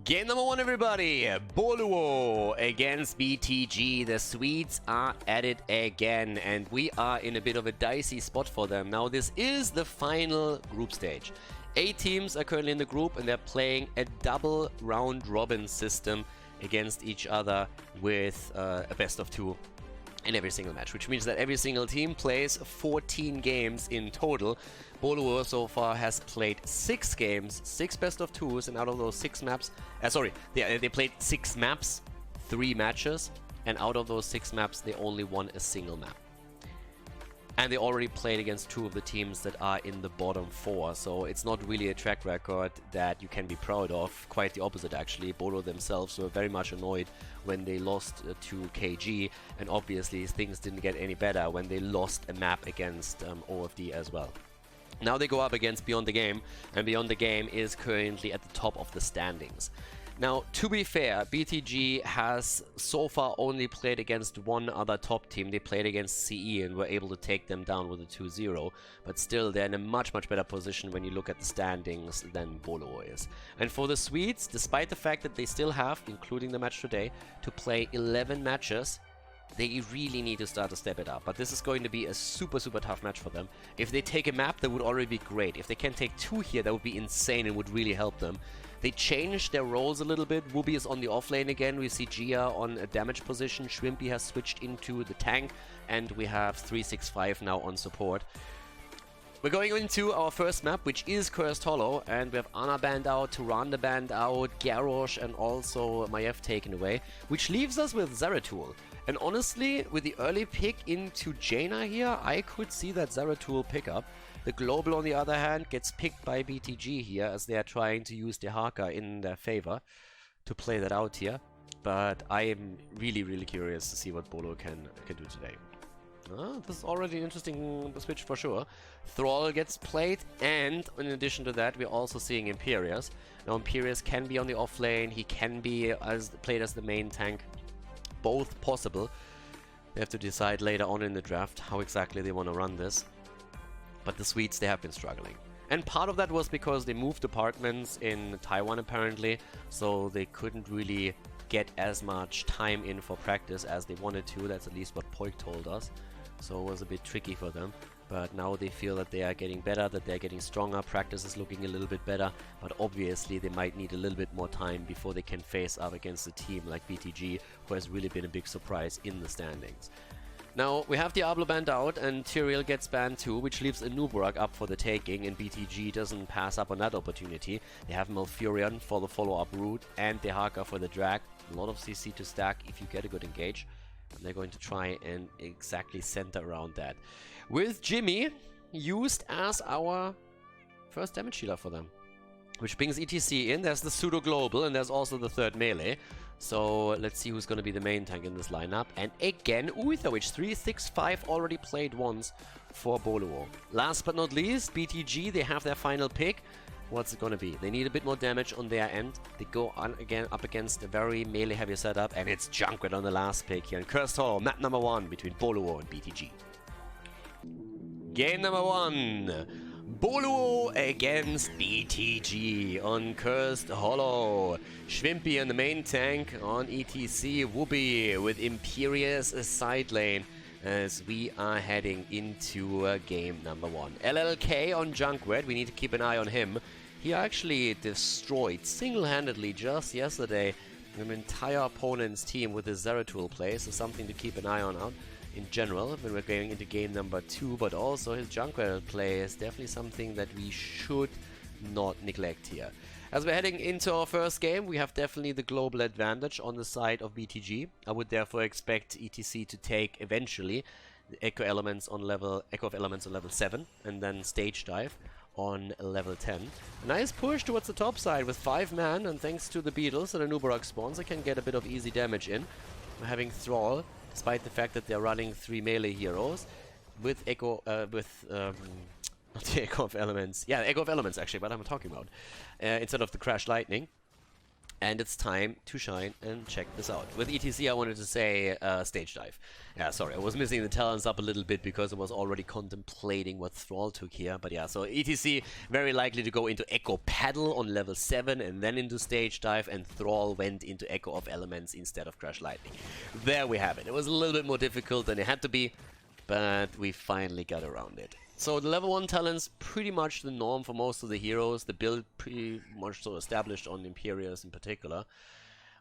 Game number one, everybody! Boluo against BTG. The Swedes are at it again, and we are in a bit of a dicey spot for them. Now, this is the final group stage. 8 teams are currently in the group, and they're playing a double round-robin system against each other with a best of 2 in every single match, which means that every single team plays 14 games in total. Boluo so far has played 6 games, 6 best of 2s, and out of those 6 maps, they played 6 maps, 3 matches, and out of those 6 maps, they only won a single map. And they already played against 2 of the teams that are in the bottom 4, so it's not really a track record that you can be proud of. Quite the opposite, actually. Boluo themselves were very much annoyed when they lost to KG, and obviously things didn't get any better when they lost a map against OFD as well. Now they go up against Beyond the Game, and Beyond the Game is currently at the top of the standings. Now, to be fair, BTG has so far only played against one other top team. They played against CE and were able to take them down with a 2-0. But still, they're in a much better position when you look at the standings than Boluo is. And for the Swedes, despite the fact that they still have, including the match today, to play 11 matches, they really need to start to step it up. But this is going to be a super tough match for them. If they take a map, that would already be great. If they can take 2 here, that would be insane and would really help them. They changed their roles a little bit. Wooby is on the offlane again. We see Gia on a damage position. Shrimpy has switched into the tank. And we have 365 now on support. We're going into our first map, which is Cursed Hollow. And we have Ana banned out, Tyrande banned out, Garrosh, and also Maiev taken away. Which leaves us with Zeratul. And honestly, with the early pick into Jaina here, I could see that Zeratul pick up. The Global, on the other hand, gets picked by BTG here as they are trying to use the Haka in their favor to play that out here. But I am really curious to see what Boluo can do today. This is already an interesting switch for sure. Thrall gets played, and in addition to that, we're also seeing Imperius. Now, Imperius can be on the offlane, he can be played as the main tank. Both possible. They have to decide later on in the draft how exactly they want to run this. But the Swedes, they have been struggling. And part of that was because they moved departments in Taiwan apparently, so they couldn't really get as much time in for practice as they wanted to. That's at least what Poik told us. So it was a bit tricky for them. But now they feel that they are getting better, that they're getting stronger. Practice is looking a little bit better, but obviously they might need a little bit more time before they can face up against a team like BTG, who has really been a big surprise in the standings. Now, we have Diablo banned out, and Tyrael gets banned too, which leaves Anubarak up for the taking, and BTG doesn't pass up on that opportunity. They have Malfurion for the follow-up route, and Dehaka for the drag. A lot of CC to stack if you get a good engage. And they're going to try and exactly center around that. With Jimmy used as our first damage healer for them. Which brings ETC in. There's the pseudo global, and there's also the third melee. So let's see who's going to be the main tank in this lineup. And again, Uitowicz 365 already played once for Boluo. Last but not least, BTG, they have their final pick. What's it going to be? They need a bit more damage on their end. They go on again up against a very melee heavy setup, and it's Junkrat on the last pick here. And Cursed Hollow, map number 1 between Boluo and BTG. Game number 1. Boluo against BTG on Cursed Hollow. Shrimpy in the main tank on ETC. Wooby with Imperius a side lane as we are heading into game number 1. LLK on Junkrat. We need to keep an eye on him. He actually destroyed single-handedly just yesterday an entire opponent's team with his Zeratul play, so something to keep an eye on out in general when we're going into game number 2, but also his Junkrat play is definitely something that we should not neglect here. As we're heading into our first game, we have definitely the global advantage on the side of BTG. I would therefore expect ETC to take eventually the Echo of Elements on level 7, and then Stage Dive on level 10. A nice push towards the top side with 5 man, and thanks to the Beetles and Anubarak spawns, I can get a bit of easy damage in. We're having Thrall, despite the fact that they're running 3 melee heroes, with not the Echo of Elements. Yeah, Echo of Elements actually, what I'm talking about. Instead of the Crash Lightning. And it's time to shine and check this out. With ETC, I wanted to say stage dive. Yeah, sorry, I was missing the talents up a little bit because I was already contemplating what Thrall took here. But yeah, so ETC very likely to go into Echo Paddle on level 7 and then into stage dive, and Thrall went into Echo of Elements instead of Crash Lightning. There we have it. It was a little bit more difficult than it had to be, but we finally got around it. So the level 1 talents, pretty much the norm for most of the heroes. The build pretty much so established on Imperius in particular.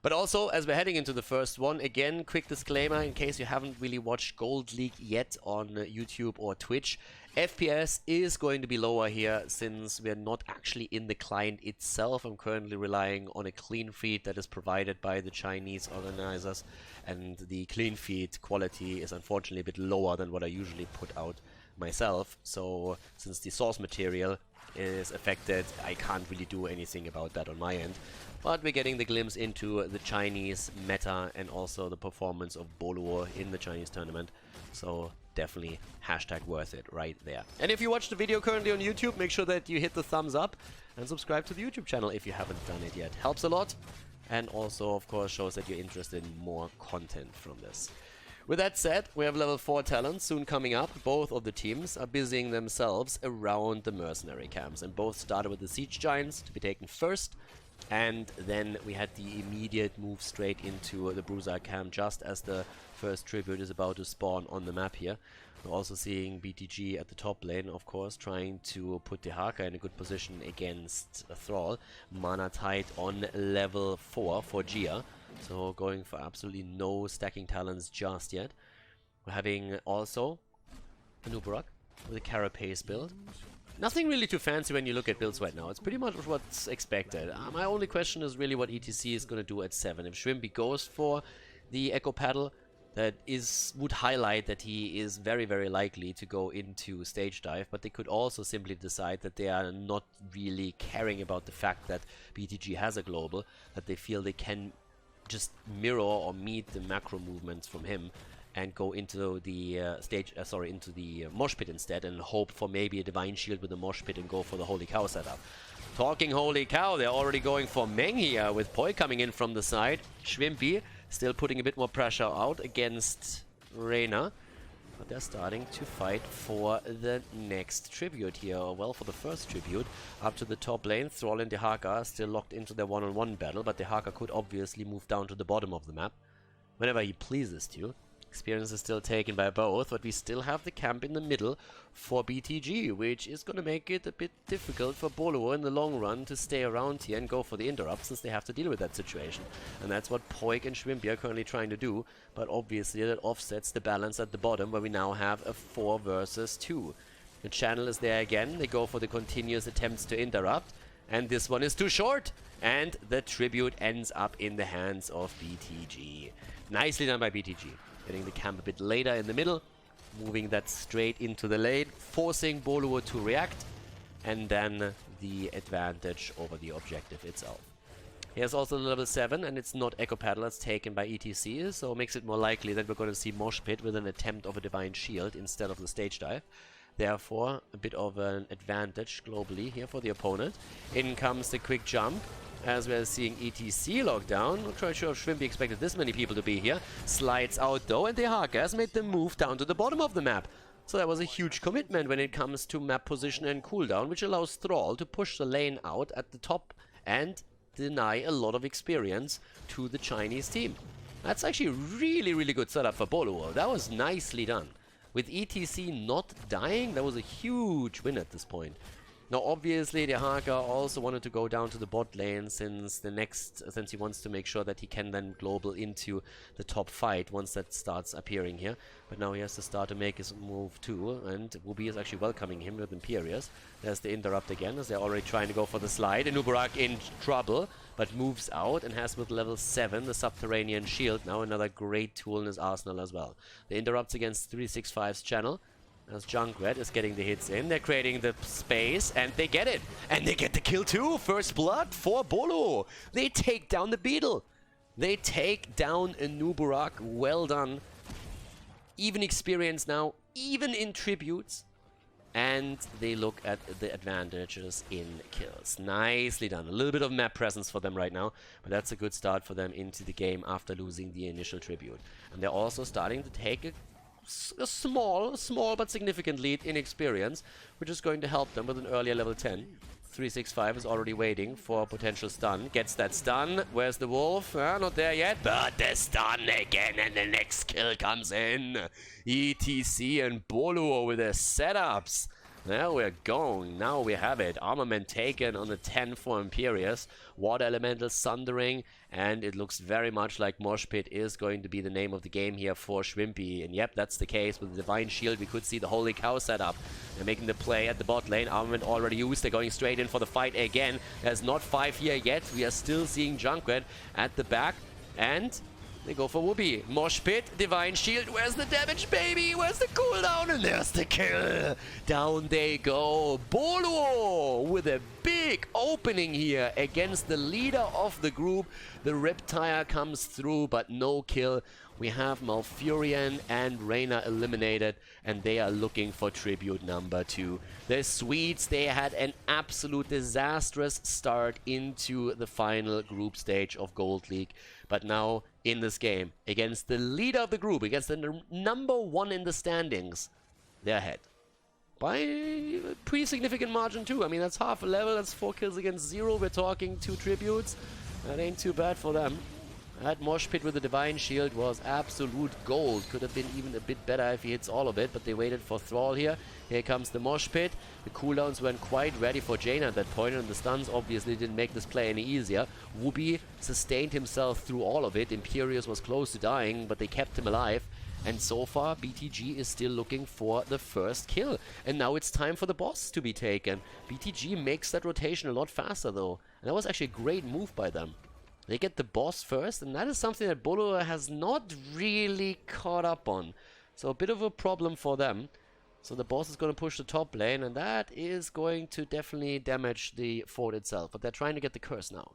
But also, as we're heading into the first one, again, quick disclaimer in case you haven't really watched Gold League yet on YouTube or Twitch. FPS is going to be lower here since we're not actually in the client itself. I'm currently relying on a clean feed that is provided by the Chinese organizers, and the clean feed quality is unfortunately a bit lower than what I usually put out myself. So since the source material is affected, I can't really do anything about that on my end. But we're getting the glimpse into the Chinese meta and also the performance of Boluo in the Chinese tournament. So definitely hashtag worth it right there. And if you watch the video currently on YouTube, make sure that you hit the thumbs up and subscribe to the YouTube channel if you haven't done it yet. Helps a lot, and also of course shows that you're interested in more content from this. With that said, we have level 4 talents soon coming up. Both of the teams are busying themselves around the mercenary camps, and both started with the siege giants to be taken first, and then we had the immediate move straight into the bruiser camp just as the first tribute is about to spawn on the map here. We're also seeing BTG at the top lane, of course, trying to put the Haka in a good position against Thrall. Mana tight on level 4 for Gia, so going for absolutely no stacking talents just yet. We're having also a Nubarak with a Carapace build. Nothing really too fancy when you look at builds right now. It's pretty much what's expected. My only question is really what ETC is going to do at 7. If Shrimpy goes for the Echo Paddle, that would highlight that he is very, very likely to go into stage dive, but they could also simply decide that they are not really caring about the fact that BTG has a global, that they feel they can just mirror or meet the macro movements from him and go into the into the mosh pit instead and hope for maybe a divine shield with a mosh pit and go for the holy cow setup. Talking holy cow, they're already going for Meng here with Poi coming in from the side. Shrimpy still putting a bit more pressure out against Reyna, but they're starting to fight for the next tribute here, or well, for the first tribute. Up to the top lane, Thrall and Dehaka are still locked into their one-on-one battle, but Dehaka could obviously move down to the bottom of the map whenever he pleases to. Experience is still taken by both, but we still have the camp in the middle for BTG, which is going to make it a bit difficult for Boluo in the long run to stay around here and go for the interrupt, since they have to deal with that situation. And that's what Poik and Shrimpy are currently trying to do, but obviously that offsets the balance at the bottom, where we now have a 4 versus 2. The channel is there again, they go for the continuous attempts to interrupt, and this one is too short, and the tribute ends up in the hands of BTG. Nicely done by BTG. Getting the camp a bit later in the middle, moving that straight into the lane, forcing Boluo to react, and then the advantage over the objective itself. Here's also level 7, and it's not Echo Paddle, it's taken by ETC, so it makes it more likely that we're going to see Mosh Pit with an attempt of a Divine Shield instead of the stage dive. Therefore, a bit of an advantage globally here for the opponent. In comes the quick jump, as we're seeing ETC locked down. Not quite sure if Shrimpy expected this many people to be here. Slides out though, and Dehaka has made the move down to the bottom of the map. So that was a huge commitment when it comes to map position and cooldown, which allows Thrall to push the lane out at the top and deny a lot of experience to the Chinese team. That's actually a really, really good setup for Boluo. That was nicely done. With ETC not dying, that was a huge win at this point. Now, obviously, Dehaka also wanted to go down to the bot lane since he wants to make sure that he can then global into the top fight once that starts appearing here. But now he has to start to make his move too, and Wubi is actually welcoming him with Imperius. There's the interrupt again, as they're already trying to go for the slide. And Nubarak in trouble, but moves out and has with level 7 the Subterranean Shield, now another great tool in his arsenal as well. The interrupts against 365's channel, as Junkrat is getting the hits in. They're creating the space, and they get it. And they get the kill too. First blood for Boluo. They take down the Beetle. They take down a Nubarak. Well done. Even experience now, even in tributes. and they look at the advantages in kills. Nicely done. A little bit of map presence for them right now, but that's a good start for them into the game after losing the initial tribute. And they're also starting to take a small but significant lead in experience, which is going to help them with an earlier level 10. 365 is already waiting for a potential stun. Gets that stun. Where's the wolf? Not there yet, but the stun again, and the next kill comes in. ETC and Boluo with their setups. There we're going. Now we have it. Armament taken on the 10 for Imperius. Water Elemental Sundering. And it looks very much like Mosh Pit is going to be the name of the game here for Shrimpy. And yep, that's the case. With the Divine Shield, we could see the Holy Cow setup. They're making the play at the bot lane. Armament already used. They're going straight in for the fight again. There's not 5 here yet. We are still seeing Junkrat at the back. And they go for Whoopi. Mosh Pit, Divine Shield. Where's the damage, baby? Where's the cooldown? And there's the kill. Down they go. Boluo with a big opening here against the leader of the group. The Reptile comes through, but no kill. We have Malfurion and Reyna eliminated, and they are looking for tribute number 2. The Swedes, they had an absolute disastrous start into the final group stage of Gold League. But now, in this game, against the leader of the group, against the number 1 in the standings, they're ahead. By a pretty significant margin too. I mean, that's half a level, that's 4 kills against 0. We're talking 2 tributes. That ain't too bad for them. That Mosh Pit with the Divine Shield was absolute gold. Could have been even a bit better if he hits all of it, but they waited for Thrall here. Here comes the Mosh Pit. The cooldowns weren't quite ready for Jaina at that point, and the stuns obviously didn't make this play any easier. Whoopi sustained himself through all of it. Imperius was close to dying, but they kept him alive. And so far, BTG is still looking for the first kill. And now it's time for the boss to be taken. BTG makes that rotation a lot faster, though. And that was actually a great move by them. They get the boss first, and that is something that Boluo has not really caught up on. So a bit of a problem for them. So the boss is going to push the top lane, and that is going to definitely damage the fort itself. But they're trying to get the curse now.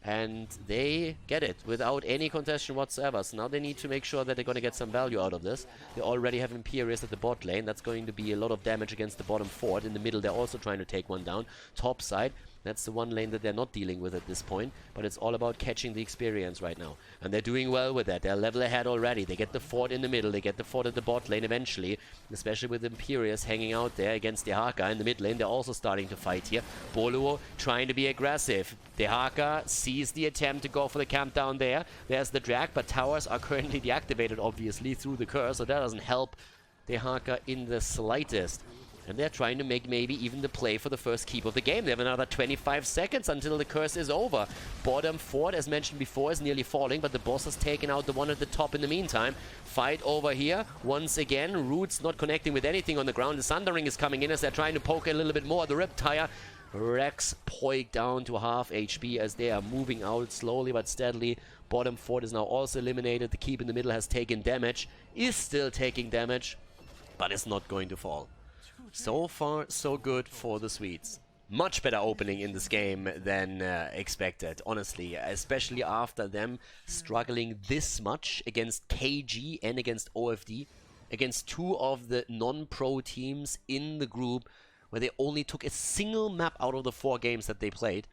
And they get it without any contestation whatsoever. So now they need to make sure that they're going to get some value out of this. They already have Imperius at the bot lane. That's going to be a lot of damage against the bottom fort. In the middle, they're also trying to take one down. Top side, that's the one lane that they're not dealing with at this point. But it's all about catching the experience right now. And they're doing well with that. They're level ahead already. They get the fort in the middle. They get the fort at the bot lane eventually. Especially with Imperius hanging out there against Dehaka in the mid lane. They're also starting to fight here. Boluo trying to be aggressive. Dehaka sees the attempt to go for the camp down there. There's the drag, but towers are currently deactivated, obviously, through the curse. So that doesn't help Dehaka in the slightest. And they're trying to make maybe even the play for the first keep of the game. They have another 25 seconds until the curse is over. Bottom fort, as mentioned before, is nearly falling, but the boss has taken out the one at the top in the meantime. Fight over here. Once again, Roots not connecting with anything on the ground. The Sundering is coming in as they're trying to poke a little bit more. The Reptile Rex Poik down to half HP as they are moving out slowly but steadily. Bottom fort is now also eliminated. The keep in the middle has taken damage, is still taking damage, but is not going to fall. So far, so good for the Swedes. Much better opening in this game than expected, honestly. Especially after them struggling this much against KG and against OFD. Against 2 of the non-pro teams in the group, where they only took a single map out of the 4 games that they played.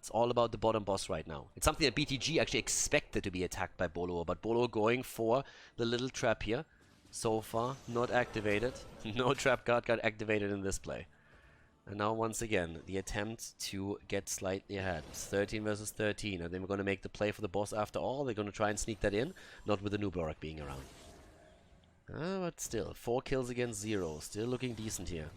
It's all about the bottom boss right now. It's something that BTG actually expected to be attacked by Boluo, but Boluo going for the little trap here. So far, not activated. No trap card got activated in this play. And now, once again, the attempt to get slightly ahead. It's 13 versus 13. Are they going to make the play for the boss after all? They're going to try and sneak that in? Not with the Nublorak being around. But still, 4 kills against 0. Still looking decent here.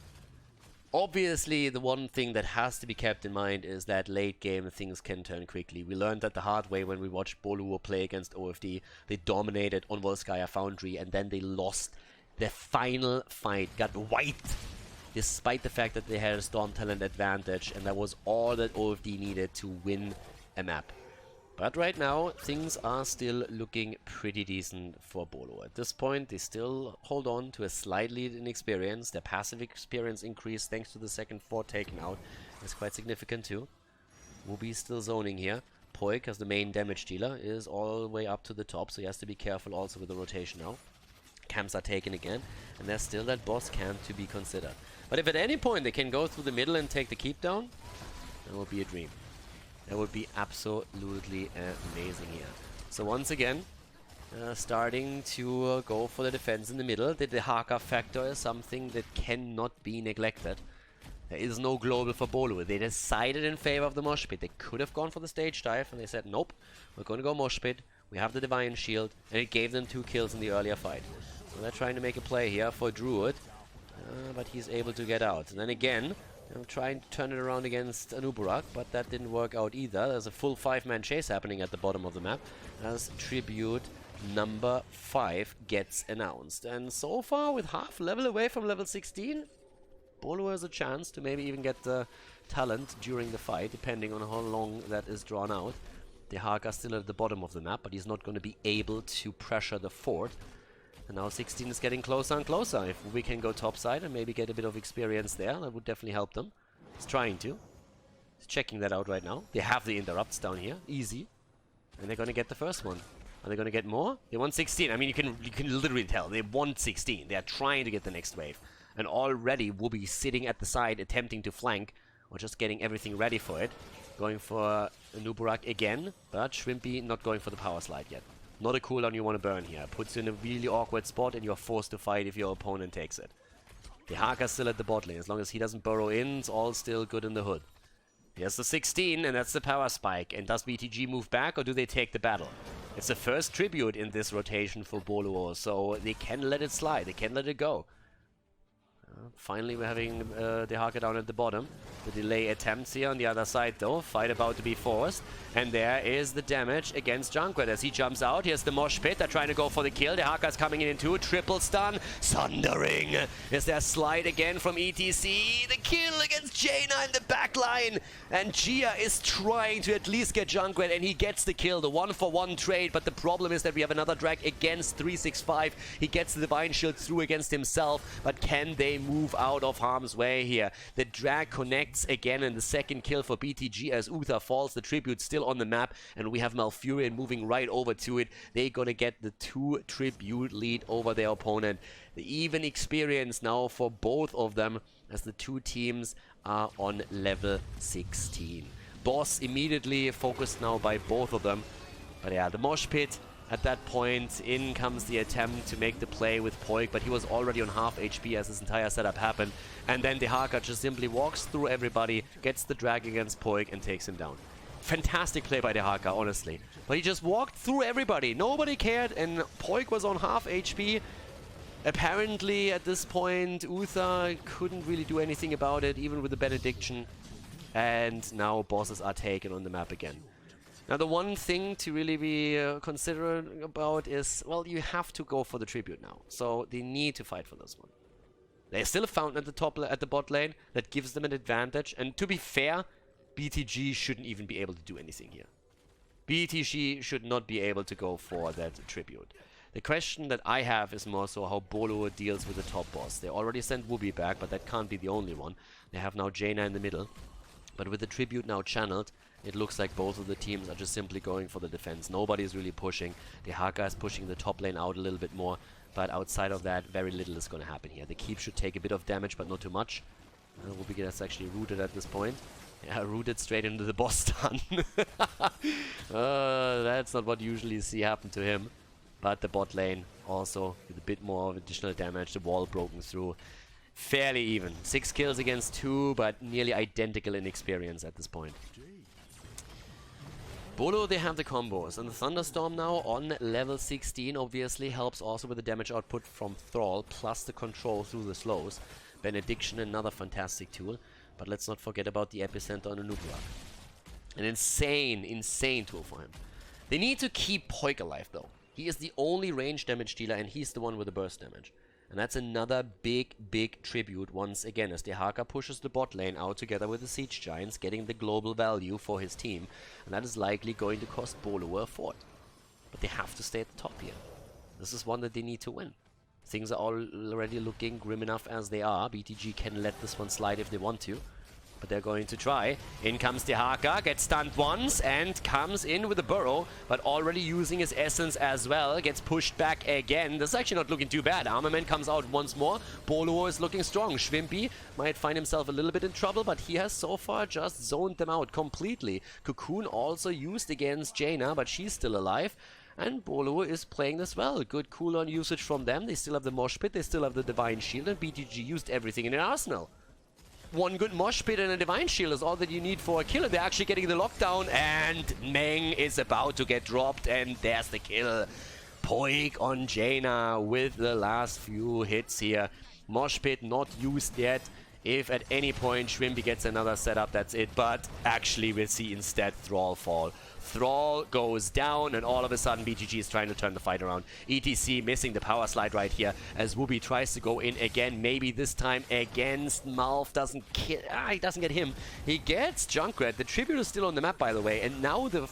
Obviously, the one thing that has to be kept in mind is that late game things can turn quickly. We learned that the hard way when we watched Boluo play against OFD. They dominated on Volskaya Foundry, and then they lost the final fight, got wiped, despite the fact that they had a Storm Talent advantage, and that was all that OFD needed to win a map. But right now, things are still looking pretty decent for Boluo. At this point, they still hold on to a slight lead in experience. Their passive experience increased thanks to the second fort taken out. That's quite significant too. Whoopi still zoning here. Poik, as the main damage dealer, is all the way up to the top, so he has to be careful also with the rotation now. camps are taken again, and there's still that boss camp to be considered. But if at any point they can go through the middle and take the keep down, that would be a dream. That would be absolutely amazing here. So once again, starting to go for the defense in the middle. The Haka factor is something that cannot be neglected. There is no global for Boluo. They decided in favor of the mosh pit. They could have gone for the stage dive, and they said, nope, we're going to go mosh pit. We have the Divine Shield, and it gave them 2 kills in the earlier fight. So they're trying to make a play here for Druid, but he's able to get out. And then again, I'm trying to turn it around against Anuburak, but that didn't work out either. There's a full 5-man chase happening at the bottom of the map as Tribute number 5 gets announced. And so far, with half level away from level 16, Boluo has a chance to maybe even get the talent during the fight, depending on how long that is drawn out. The Haka still at the bottom of the map, but he's not going to be able to pressure the fort. And now 16 is getting closer and closer. If we can go topside and maybe get a bit of experience there, that would definitely help them. He's trying to. He's checking that out right now. They have the interrupts down here. Easy. And they're going to get the first one. Are they going to get more? They want 16. I mean, you can literally tell. They want 16. They are trying to get the next wave. And already will be sitting at the side attempting to flank, or just getting everything ready for it. Going for Anuburak again, but Shrimpy not going for the power slide yet. Not a cooldown you want to burn here. Puts you in a really awkward spot and you're forced to fight if your opponent takes it. The Haka still at the bot lane. As long as he doesn't burrow in, it's all still good in the hood. Here's the 16, and that's the power spike. And does BTG move back, or do they take the battle? It's the first tribute in this rotation for Boluo, so they can let it slide. They can let it go. Finally, we're having the Haka down at the bottom. The delay attempts here on the other side, though. Fight about to be forced. And there is the damage against Junkrat as he jumps out. Here's the mosh pit. They're trying to go for the kill. The Haka's coming in too. Triple stun. Sundering. Is there a slide again from ETC? The kill against Jaina in the back line. And Gia is trying to at least get Junkrat, and he gets the kill. The 1-for-1 trade. But the problem is that we have another drag against 365. He gets the Divine Shield through against himself. But can they move out of harm's way here? The drag connects again, and the second kill for BTG as Uther falls. The tribute still on the map, and we have Malfurion moving right over to it. They're gonna get the 2 tribute lead over their opponent. The even experience now for both of them as the 2 teams are on level 16. Boss immediately focused now by both of them. But yeah, the mosh pit. At that point, in comes the attempt to make the play with Poik, but he was already on half HP as this entire setup happened. And then the Haka just simply walks through everybody, gets the drag against Poik, and takes him down. Fantastic play by the Haka, honestly. But he just walked through everybody. Nobody cared, and Poik was on half HP. Apparently, at this point, Uther couldn't really do anything about it, even with the benediction. And now bosses are taken on the map again. Now, the one thing to really be considerate about is, well, you have to go for the tribute now. So they need to fight for this one. There's still a fountain at the top, at the bot lane that gives them an advantage. And to be fair, BTG shouldn't even be able to do anything here. BTG should not be able to go for that tribute. The question that I have is more so how Boluo deals with the top boss. They already sent Wooby back, but that can't be the only one. They have now Jaina in the middle. But with the tribute now channeled, it looks like both of the teams are just simply going for the defense. Nobody is really pushing. The Haka is pushing the top lane out a little bit more. But outside of that, very little is going to happen here. The keep should take a bit of damage, but not too much. Wooby gets actually rooted at this point. Yeah, rooted straight into the boss stun. That's not what you usually see happen to him. But the bot lane also with a bit more of additional damage. The wall broken through. Fairly even. 6 kills against 2, but nearly identical in experience at this point. Boluo, they have the combos, and the Thunderstorm now on level 16 obviously helps also with the damage output from Thrall, plus the control through the slows. Benediction, another fantastic tool, but let's not forget about the Epicenter on Anuburak. An insane tool for him. They need to keep Poik alive though. He is the only range damage dealer, and he's the one with the burst damage. And that's another big tribute once again as the Haka pushes the bot lane out together with the Siege Giants, getting the global value for his team. And that is likely going to cost Boluo a fort. But they have to stay at the top here. This is one that they need to win. Things are already looking grim enough as they are. BTG can let this one slide if they want to. but they're going to try. In comes Dehaka, gets stunned once and comes in with a burrow, but already using his essence as well. Gets pushed back again. This is actually not looking too bad. Armament comes out once more. Boluo is looking strong. Schwimpy might find himself a little bit in trouble, but he has so far just zoned them out completely. Cocoon also used against Jaina, but she's still alive. And Boluo is playing this well. Good cooldown usage from them. They still have the Mosh Pit, they still have the Divine Shield, and BTG used everything in their arsenal. One good Mosh Pit and a Divine Shield is all that you need for a kill. They're actually getting the lockdown, and Meng is about to get dropped, and there's the kill. Poik on Jaina with the last few hits here. Mosh Pit not used yet. If at any point Schwimpy gets another setup, that's it. But actually we'll see instead Thrall fall. Thrall goes down, and all of a sudden BTG is trying to turn the fight around. ETC missing the power slide right here as Wooby tries to go in again. Maybe this time against Malf. Doesn't kill. He doesn't get him. He gets Junkrat. The tribute is still on the map, by the way. And now the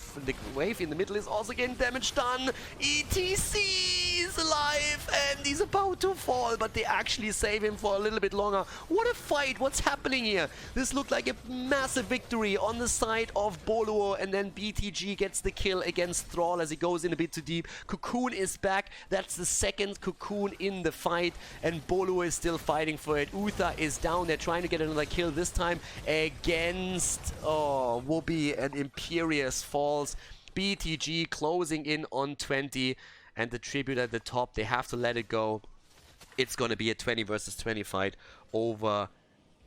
wave in the middle is also getting damage done. ETC is alive and he's about to fall, but they actually save him for a little bit longer. What a fight. What's happening here? This looked like a massive victory on the side of Boluo, and then BTG gets the kill against Thrall as he goes in a bit too deep. Cocoon is back. That's the second Cocoon in the fight, and Boluo is still fighting for it. Uther is down. They're trying to get another kill, this time against Wooby, and Imperius falls. BTG closing in on 20, and the tribute at the top, they have to let it go. It's gonna be a 20 versus 20 fight over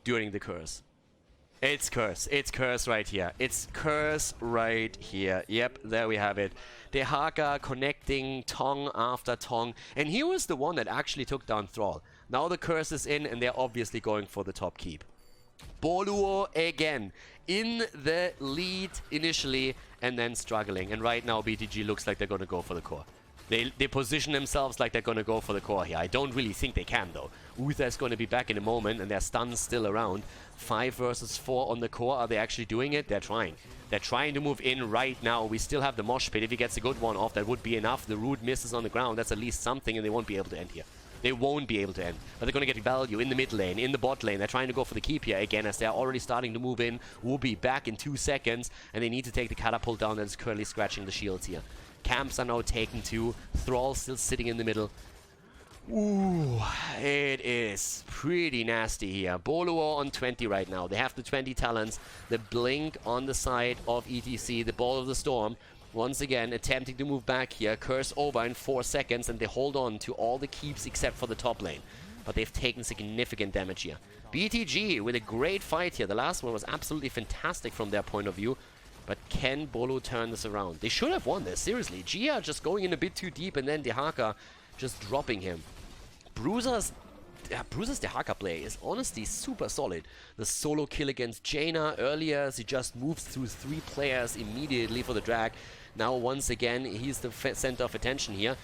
during the curse. It's curse. It's curse right here. It's curse right here. Yep, there we have it. Dehaka connecting Tong after Tong. And he was the one that actually took down Thrall. Now the curse is in, and they're obviously going for the top keep. Boluo again in the lead initially, and then struggling. And right now BTG looks like they're going to go for the core. They position themselves like they're going to go for the core here. I don't really think they can, though. Uther is going to be back in a moment, and their stun's still around. 5 versus 4 on the core. Are they actually doing it? They're trying. They're trying to move in right now. We still have the Mosh Pit. If he gets a good one off, that would be enough. The Root misses on the ground. That's at least something, and they won't be able to end here. They won't be able to end. But they're going to get value in the mid lane, in the bot lane. They're trying to go for the keep here again, as they're already starting to move in. Will be back in 2 seconds, and they need to take the catapult down that is currently scratching the shields here. Camps are now taken too. Thrall still sitting in the middle. Ooh, it is pretty nasty here. Boluo on 20 right now. They have the 20 talents. The blink on the side of ETC, the Ball of the Storm. Once again, attempting to move back here. Curse over in 4 seconds, and they hold on to all the keeps except for the top lane. But they've taken significant damage here. BTG with a great fight here. The last one was absolutely fantastic from their point of view. But can Boluo turn this around? They should have won this, seriously. Gia just going in a bit too deep, and then Dehaka just dropping him. Bruiser's Dehaka play is honestly super solid. The solo kill against Jaina earlier, as he just moved through 3 players immediately for the drag. Now once again, he's the center of attention here.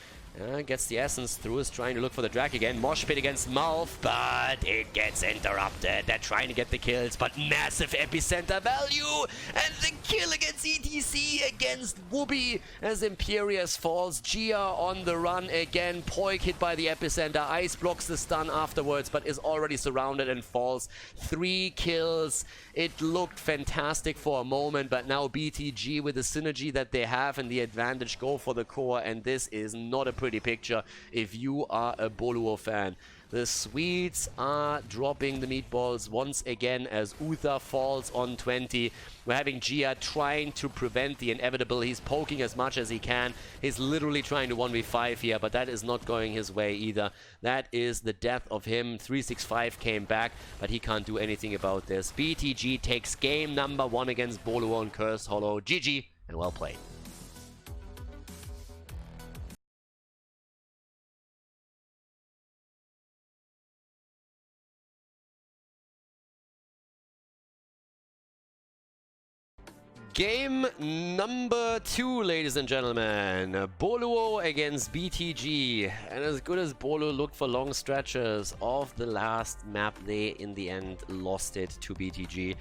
Gets the essence through, is trying to look for the drag again. Mosh Pit against Malf, but it gets interrupted. They're trying to get the kills, but massive epicenter value. And the kill against ETC against Wooby as Imperius falls. Gia on the run again. Poik hit by the epicenter. Ice blocks the stun afterwards, but is already surrounded and falls. 3 kills. It looked fantastic for a moment, but now BTG with the synergy that they have and the advantage go for the core, and this is not a pretty picture if you are a Boluo fan. The Swedes are dropping the meatballs once again as Uther falls on 20. We're having Gia trying to prevent the inevitable. He's poking as much as he can. He's literally trying to 1v5 here, but that is not going his way either. That is the death of him. 365 came back, but he can't do anything about this. BTG takes game number 1 against Boluo and Cursed Hollow. GG, and well played. Game number 2, ladies and gentlemen. Boluo against BTG. And as good as Boluo looked for long stretches of the last map, they in the end lost it to BTG.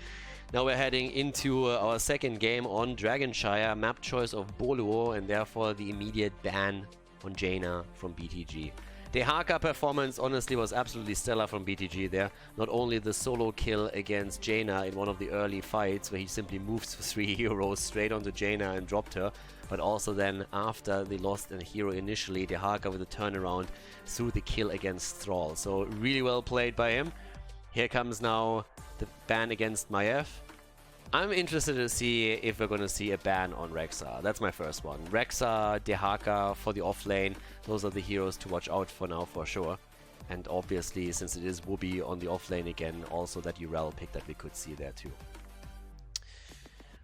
Now we're heading into our second game on Dragonshire. Map choice of Boluo, and therefore the immediate ban on Jaina from BTG. The Haka performance honestly was absolutely stellar from BTG there. Not only the solo kill against Jaina in one of the early fights where he simply moved 3 heroes straight onto Jaina and dropped her, but also then after they lost a hero initially, the Haka with a turnaround through the kill against Thrall. So really well played by him. Here comes now the ban against Maiev. I'm interested to see if we're going to see a ban on Rexxar. That's my first one. Rexxar, Dehaka for the offlane. Those are the heroes to watch out for now for sure. And obviously, since it is Wooby on the offlane again, also that Urel pick that we could see there too.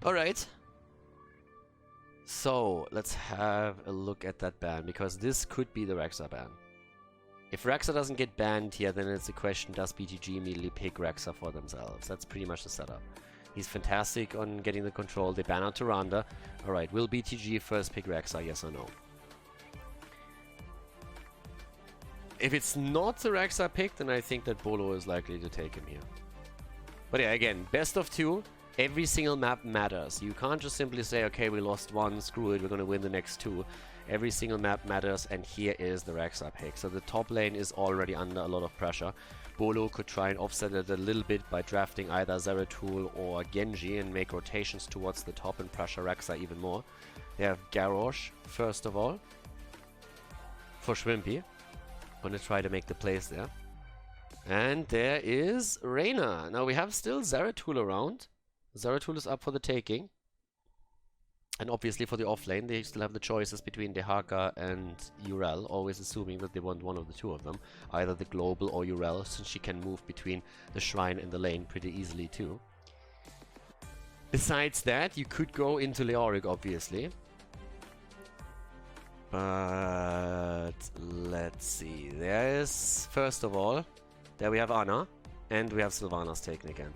Alright. So, let's have a look at that ban, because this could be the Rexxar ban. If Rexxar doesn't get banned here, then it's a question, does BTG immediately pick Rexxar for themselves? That's pretty much the setup. He's fantastic on getting the control. They ban out Tyrande. Alright, will BTG first pick Rexxar, yes or no? If it's not the Rexxar pick, then I think that Boluo is likely to take him here. But yeah, again, best of 2. Every single map matters. You can't just simply say, okay, we lost 1, screw it, we're going to win the next 2. Every single map matters, and here is the Rexxar pick. So the top lane is already under a lot of pressure. Boluo could try and offset it a little bit by drafting either Zeratul or Genji and make rotations towards the top and pressure Rexxar even more. They have Garrosh, first of all, for Shrimpy. Gonna try to make the plays there. And there is Reyna. Now we have still Zeratul around. Zeratul is up for the taking. And obviously for the offlane, they still have the choices between Dehaka and Urel, always assuming that they want one of the two of them. Either the global or Urel, since she can move between the shrine and the lane pretty easily too. Besides that, you could go into Leoric, obviously. But let's see. There is, first of all, there we have Ana, and we have Sylvanas taken again.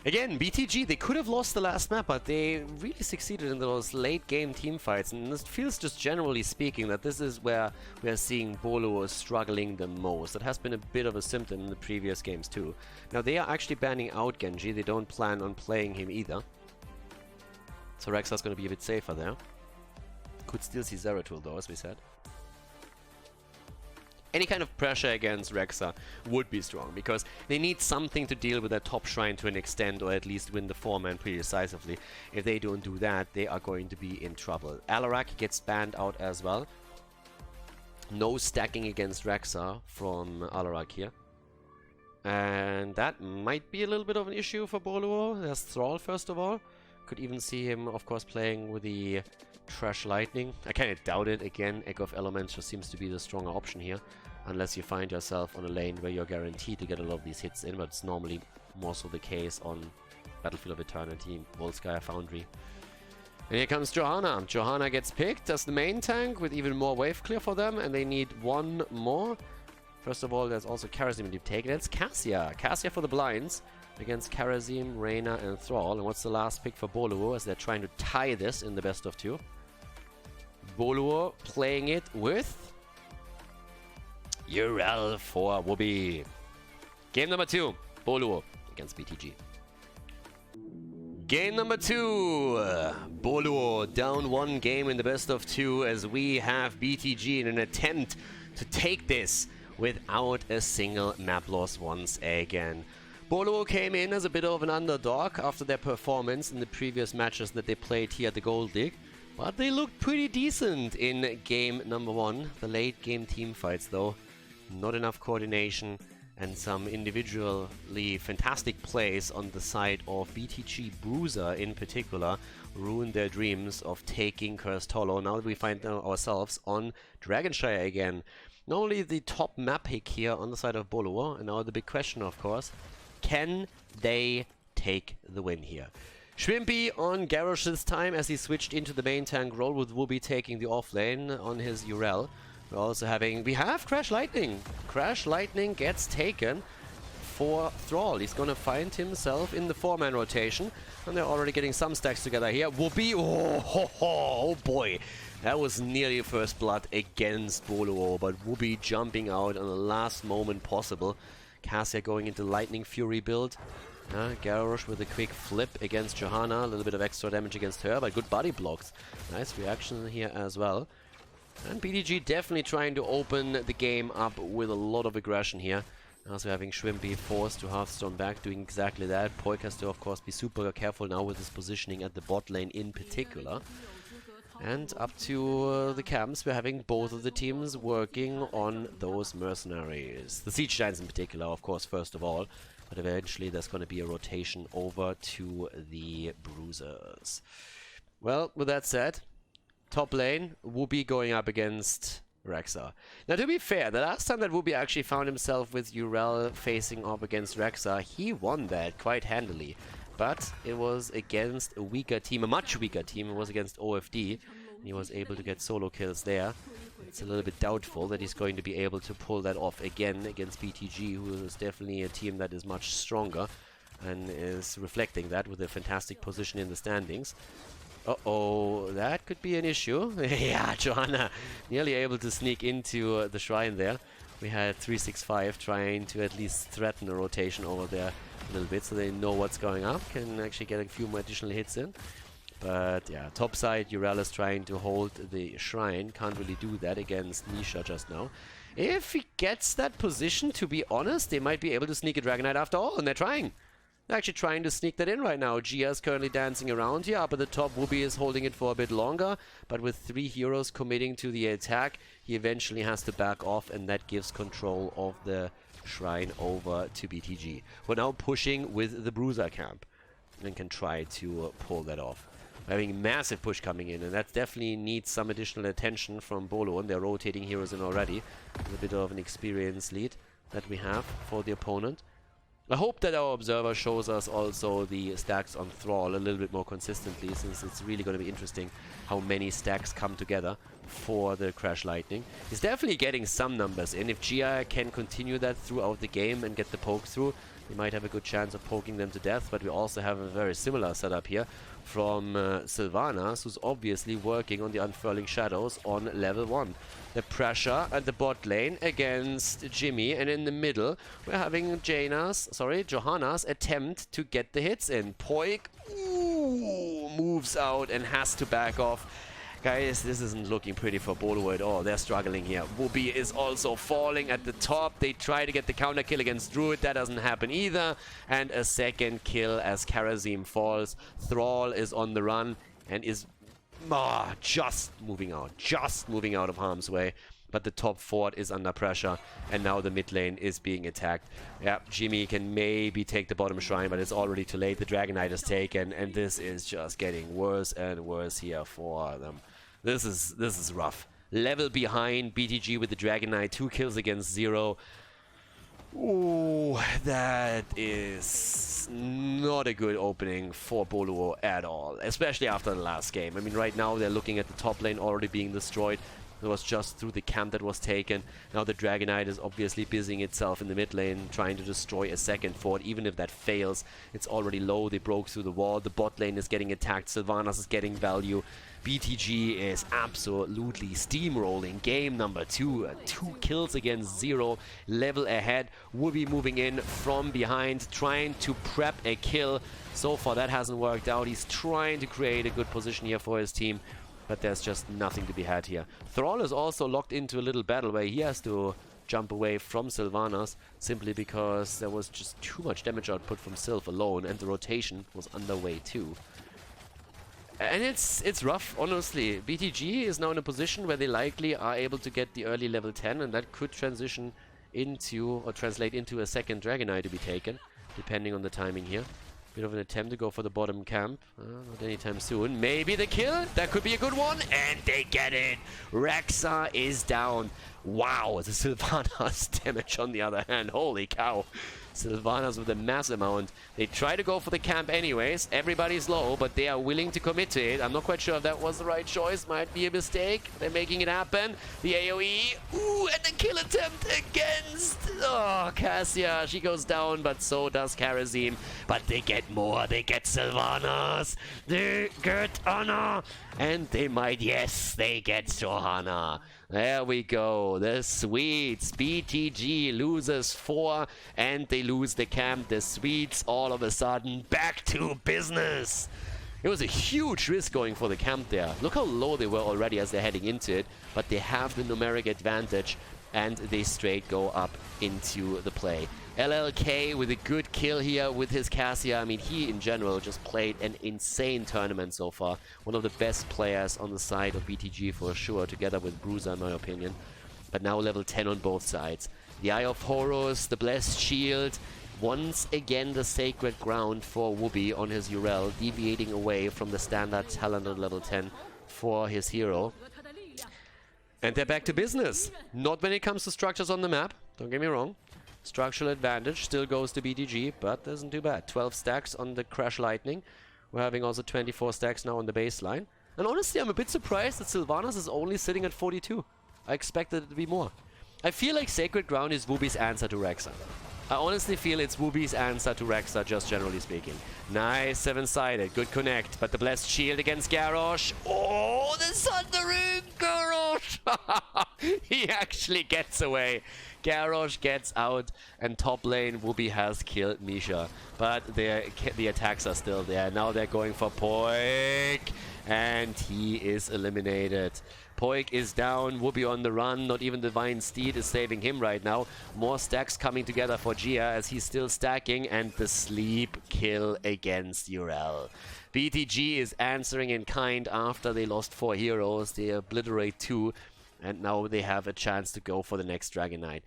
Again, BTG, they could have lost the last map, but they really succeeded in those late game team fights. And it feels, just generally speaking, that this is where we are seeing Boluo struggling the most. That has been a bit of a symptom in the previous games too. Now they are actually banning out Genji. They don't plan on playing him either. So Rexxar's going to be a bit safer there. Could still see Zeratul though, as we said. Any kind of pressure against Rexxar would be strong, because they need something to deal with their top shrine to an extent, or at least win the 4-man pretty decisively. If they don't do that, they are going to be in trouble. Alarak gets banned out as well. No stacking against Rexxar from Alarak here. And that might be a little bit of an issue for Boluo. There's Thrall, first of all. Could even see him, of course, playing with the Trash Lightning. I kind of doubt it. Again, Echo of Elements just seems to be the stronger option here. Unless you find yourself on a lane where you're guaranteed to get a lot of these hits in, but it's normally more so the case on Battlefield of Eternity, Volskaya Foundry. And here comes Johanna. Johanna gets picked as the main tank with even more wave clear for them, and they need one more. First of all, there's also Karazim to take. That's Cassia. Cassia for the blinds against Karazim, Reyna, and Thrall. And what's the last pick for Boluo as they're trying to tie this in the best of 2? Boluo playing it with Urel for Wooby. Game number 2, Boluo against BTG. Game number 2, Boluo down 1 game in the best of 2 as we have BTG in an attempt to take this without a single map loss once again. Boluo came in as a bit of an underdog after their performance in the previous matches that they played here at the Gold League. But they looked pretty decent in game number 1. The late game team fights though, not enough coordination and some individually fantastic plays on the side of BTG. Bruiser in particular ruined their dreams of taking Cursed Hollow. Now that we find ourselves on Dragonshire again. Not only the top map pick here on the side of Boluo, and now the big question of course, can they take the win here? Shrimpy on Garrosh this time as he switched into the main tank role, with Wooby taking the offlane on his Urel. We're also we have Crash Lightning. Crash Lightning gets taken for Thrall. He's gonna find himself in the 4-man rotation, and they're already getting some stacks together here. Wooby, oh boy. That was nearly first blood against Boluo, but Wooby jumping out on the last moment possible. Cassia going into Lightning Fury build. Garrosh with a quick flip against Johanna. A little bit of extra damage against her, but good body blocks. Nice reaction here as well. And BTG definitely trying to open the game up with a lot of aggression here. Also having Shrimpy forced to Hearthstone back, doing exactly that. Poik has to, of course, be super careful now with his positioning at the bot lane in particular. And up to the camps, we're having both of the teams working on those mercenaries. The Siege Giants in particular, of course, first of all. But eventually there's going to be a rotation over to the Bruisers. Well, with that said, top lane, Whoopi going up against Rexa. Now, to be fair, the last time that Whoopi actually found himself with Urel facing off against Rexa, he won that quite handily. But it was against a weaker team, a much weaker team. It was against OFD. And he was able to get solo kills there. It's a little bit doubtful that he's going to be able to pull that off again against BTG, who is definitely a team that is much stronger and is reflecting that with a fantastic position in the standings. Uh-oh, that could be an issue. Yeah, Johanna nearly able to sneak into the shrine there. We had 365 trying to at least threaten a rotation over there a little bit so they know what's going up, can actually get a few more additional hits in. But yeah, top side, Urel is trying to hold the shrine. Can't really do that against Nisha just now. If he gets that position, to be honest, they might be able to sneak a Dragon Knight after all, and they're trying. They're actually trying to sneak that in right now. Gia is currently dancing around here. Up at the top, Whoopi is holding it for a bit longer. But with 3 heroes committing to the attack, he eventually has to back off, and that gives control of the shrine over to BTG. We're now pushing with the Bruiser camp and can try to pull that off. We're having a massive push coming in, and that definitely needs some additional attention from Boluo, and they're rotating heroes in already. A bit of an experience lead that we have for the opponent. I hope that our observer shows us also the stacks on Thrall a little bit more consistently, since it's really going to be interesting how many stacks come together for the Crash Lightning. He's definitely getting some numbers in. If Gia can continue that throughout the game and get the poke through, he might have a good chance of poking them to death. But we also have a very similar setup here from Sylvanas, who's obviously working on the Unfurling Shadows on level 1. The pressure at the bot lane against Jimmy, and in the middle we're having Johanna's attempt to get the hits in. Poik moves out and has to back off. Guys, this isn't looking pretty for Boluo at all. They're struggling here. Whoopi is also falling at the top. They try to get the counter kill against Druid. That doesn't happen either. And a second kill as Kharazim falls. Thrall is on the run and is just moving out of harm's way. But the top fort is under pressure, and now the mid lane is being attacked. Yeah, Jimmy can maybe take the bottom shrine, but it's already too late. The Dragon Knight is taken, and this is just getting worse and worse here for them. This is rough. Level behind BTG with the Dragon Knight, 2 kills against 0. Ooh, that is not a good opening for Boluo at all, especially after the last game. I mean, right now they're looking at the top lane already being destroyed. It was just through the camp that was taken. Now the Dragon Knight is obviously busying itself in the mid lane, trying to destroy a second fort. Even if that fails, it's already low. They broke through the wall. The bot lane is getting attacked. Sylvanas is getting value. BTG is absolutely steamrolling. Game number 2. 2 kills against 0. Level ahead. Whoopi moving in from behind, trying to prep a kill. So far that hasn't worked out. He's trying to create a good position here for his team, but there's just nothing to be had here. Thrall is also locked into a little battle where he has to jump away from Sylvanas simply because there was just too much damage output from Sylv alone, and the rotation was underway too. And it's rough, honestly. BTG is now in a position where they likely are able to get the early level 10, and that could transition into, or translate into, a second Dragon Knight to be taken, depending on the timing here. Bit of an attempt to go for the bottom camp. Not anytime soon. Maybe the kill? That could be a good one. And they get it. Rexa is down. Wow, the Sylvanas damage on the other hand. Holy cow. Sylvanas with a mass amount. They try to go for the camp anyways. Everybody's low, but they are willing to commit to it. I'm not quite sure if that was the right choice. Might be a mistake. They're making it happen. The AoE. Ooh, and the kill attempt against... Oh, Cassia. She goes down, but so does Kharazim. But they get more. They get Sylvanas. They get Anna. And they might, yes, they get Johanna. There we go. The Swedes. BTG loses 4 and they lose the camp. The Swedes all of a sudden back to business. It was a huge risk going for the camp there. Look how low they were already as they're heading into it, but they have the numeric advantage and they straight go up into the play. LLK with a good kill here with his Cassia. I mean, he in general just played an insane tournament so far. One of the best players on the side of BTG for sure, together with Bruiser in my opinion. But now level 10 on both sides. The Eye of Horus, the Blessed Shield. Once again the Sacred Ground for Wooby on his Urel, deviating away from the standard talent at level 10 for his hero. And they're back to business. Not when it comes to structures on the map, don't get me wrong. Structural advantage still goes to BTG, but isn't too bad. 12 stacks on the Crash Lightning. We're having also 24 stacks now on the baseline. And honestly, I'm a bit surprised that Sylvanas is only sitting at 42. I expected it to be more. I feel like Sacred Ground is Wooby's answer to Rexa. I honestly feel it's Wooby's answer to Rexa, just generally speaking. Nice, seven-sided, good connect, but the Blessed Shield against Garrosh. Oh, the Sundering Garrosh! He actually gets away. Garrosh gets out, and top lane Wooby has killed Misha. But the attacks are still there. Now they're going for Poik, and he is eliminated. Poik is down, Wooby on the run, not even Divine Steed is saving him right now. More stacks coming together for Gia as he's still stacking, and the sleep kill against Urel. BTG is answering in kind after they lost 4 heroes, they obliterate 2, and now they have a chance to go for the next Dragon Knight.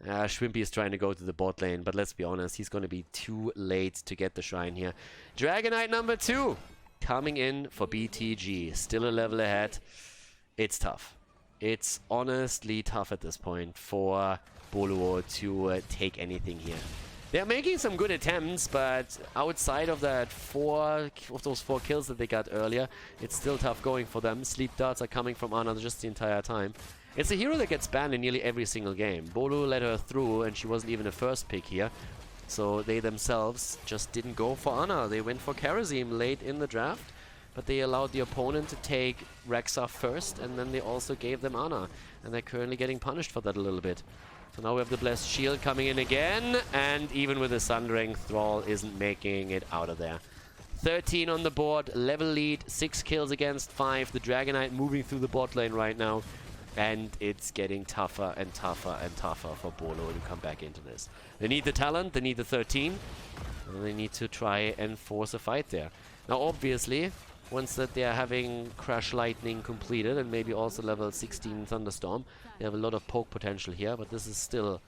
Shrimpy is trying to go to the bot lane, but let's be honest, he's going to be too late to get the shrine here. Dragon Knight number 2 coming in for BTG, still a level ahead. It's tough. It's honestly tough at this point for Boluo to take anything here. They're making some good attempts, but outside of that those 4 kills that they got earlier, it's still tough going for them. Sleep darts are coming from Ana just the entire time. It's a hero that gets banned in nearly every single game. Boluo let her through, and she wasn't even a first pick here. So they themselves just didn't go for Ana. They went for Karazim late in the draft. But they allowed the opponent to take Rexa first, and then they also gave them Ana. And they're currently getting punished for that a little bit. So now we have the Blessed Shield coming in again, and even with the Sundering, Thrall isn't making it out of there. 13 on the board, level lead, 6 kills against 5. The Dragon Knight moving through the bot lane right now. And it's getting tougher and tougher and tougher for Boluo to come back into this. They need the talent, they need the 13, and they need to try and force a fight there. Now obviously, once that they are having Crash Lightning completed and maybe also level 16 Thunderstorm, they have a lot of poke potential here, but this is still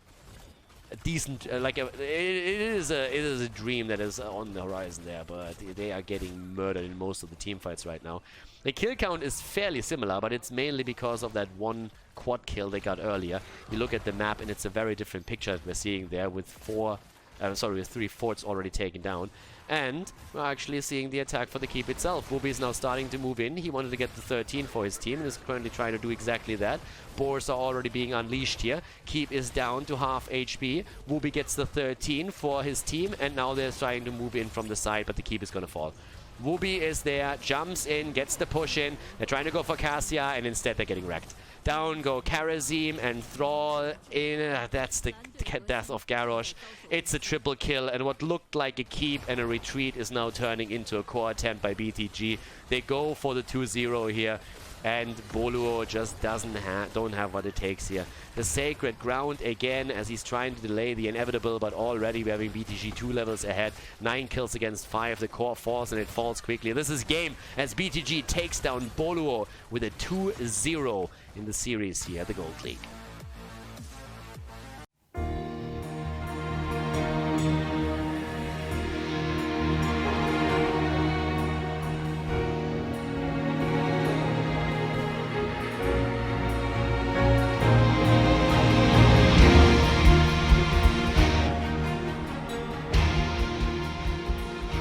a decent, it is a dream that is on the horizon there, but they are getting murdered in most of the team fights right now. The kill count is fairly similar, but it's mainly because of that one quad kill they got earlier. You look at the map and it's a very different picture that we're seeing there with 3 forts already taken down. And we're actually seeing the attack for the keep itself. Wooby is now starting to move in. He wanted to get the 13 for his team and is currently trying to do exactly that. Boars are already being unleashed here. Keep is down to half HP. Wooby gets the 13 for his team, and now they're trying to move in from the side, but the keep is going to fall. Wooby is there, jumps in, gets the push in. They're trying to go for Cassia, and instead they're getting wrecked. Down go Karazim and Thrall in. That's the death of Garrosh. It's a triple kill, and what looked like a keep and a retreat is now turning into a core attempt by BTG. They go for the 2-0 here, and Boluo just don't have what it takes here. The Sacred Ground again as he's trying to delay the inevitable, but already we're having BTG 2 levels ahead. 9 kills against 5. The core falls, and it falls quickly. This is game as BTG takes down Boluo with a 2-0 in the series here at the Gold League.